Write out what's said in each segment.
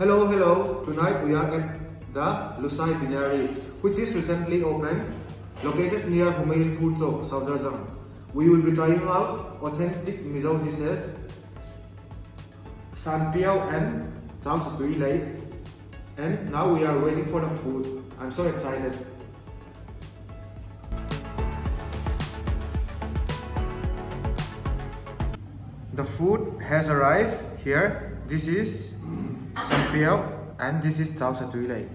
Hello. Tonight we are at the Lusai Binary, which is recently opened, located near Humayun Chowk, Saudarjung. We will be trying out authentic Mizo dishes, San Piao and Chao Satui Lake. And now we are waiting for the food. I'm so excited. The food has arrived here. This is San Piao and this is Chao Satui Lake.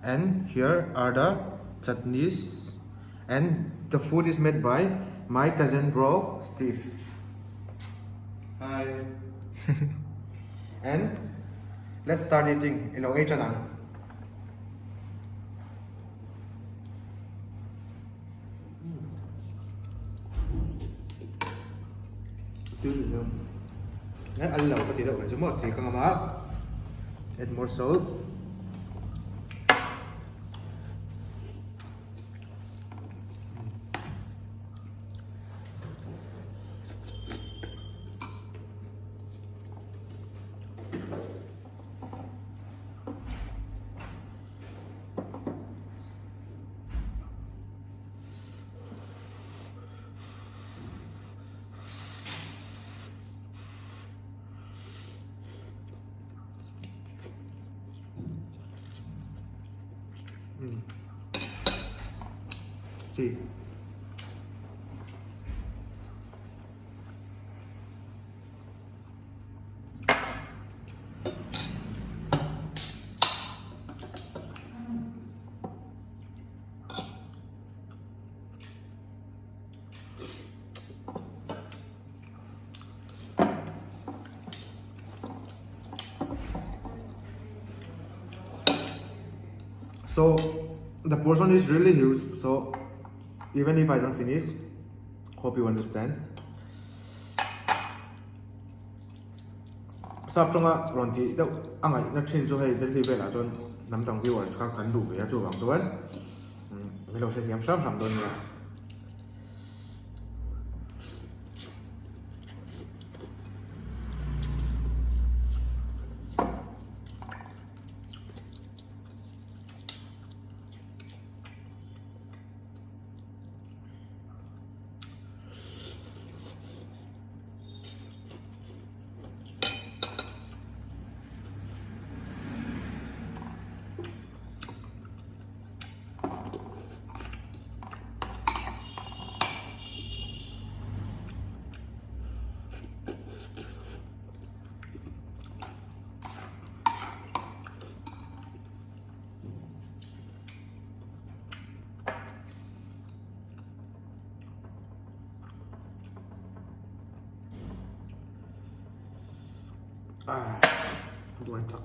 And here are the chutneys. And the food is made by my cousin bro, Steve. Hi. And let's start eating. Hello, Chanang. Ăn lẩu có tí đậu này chúng một gì con má. Add more salt. See. So the portion is really huge, so even if I don't finish, hope you understand. Sắp trong ron thì đâu anh ấy nó trên cho hay đến đi về là cho nắm tổng viewers các cán đủ về cho bằng số ấy. Mình đâu sẽ giảm sắp sắm đơn nha. Bukan tak.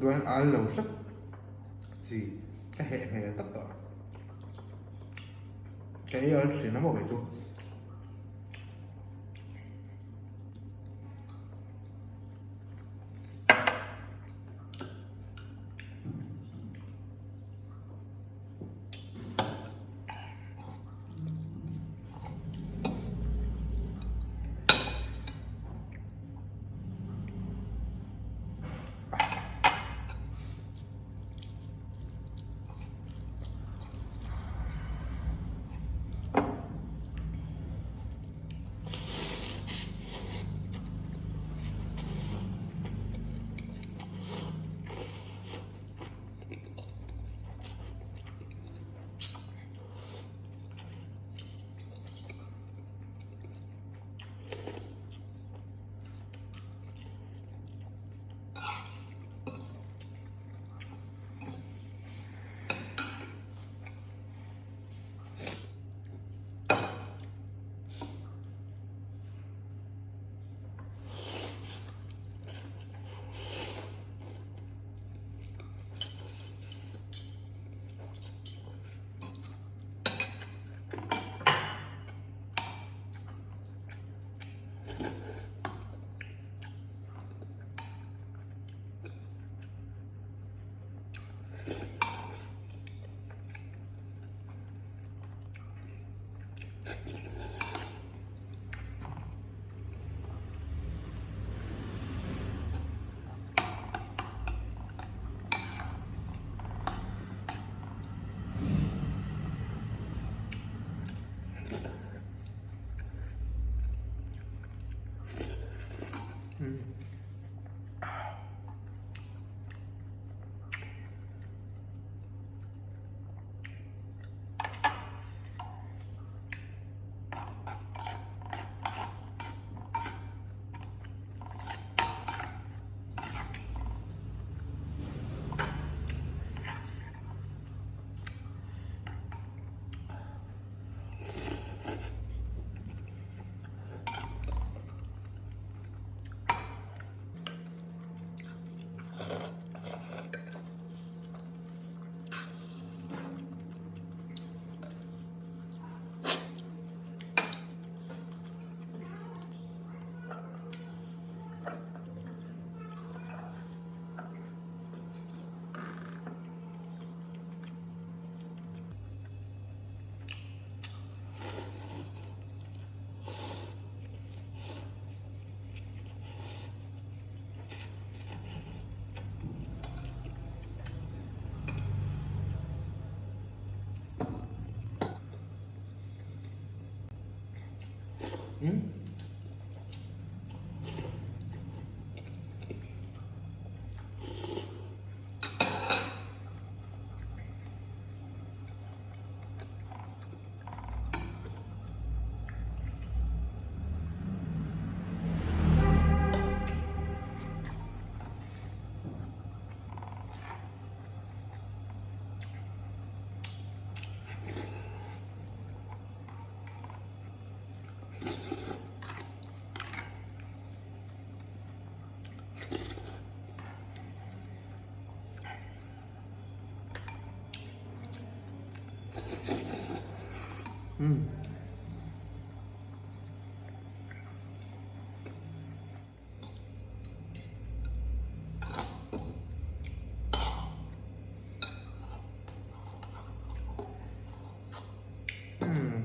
Đoạn ăn lẩu sắc gì cái hệ này là tất cả cái chỉ nó một cái chung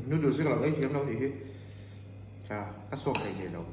Noodles rất là ấy hiếm đâu thì cắt sốt này để đâu.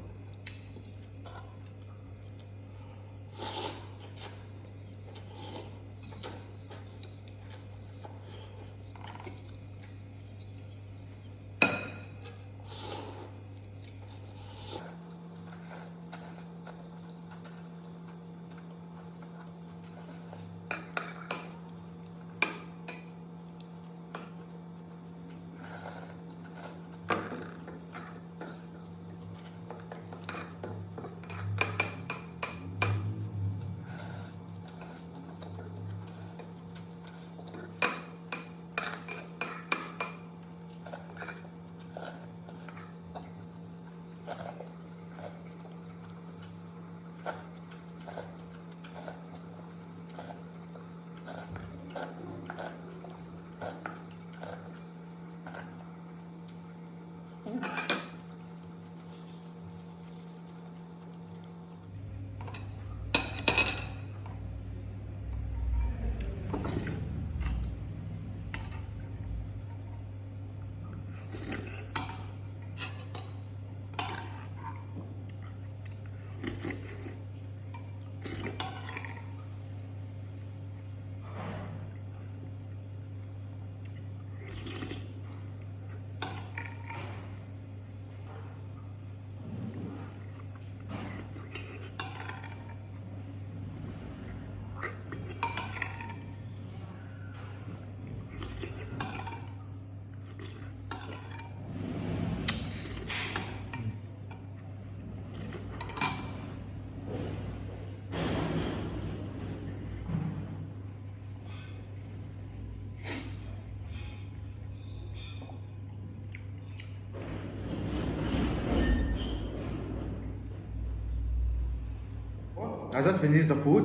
I just finished the food.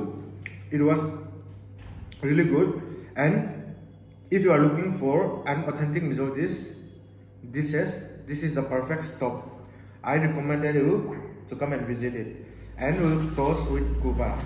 It was really good. And if you are looking for an authentic miso dishes, this is the perfect stop. I recommend you to come and visit it. And we'll close with Cuba.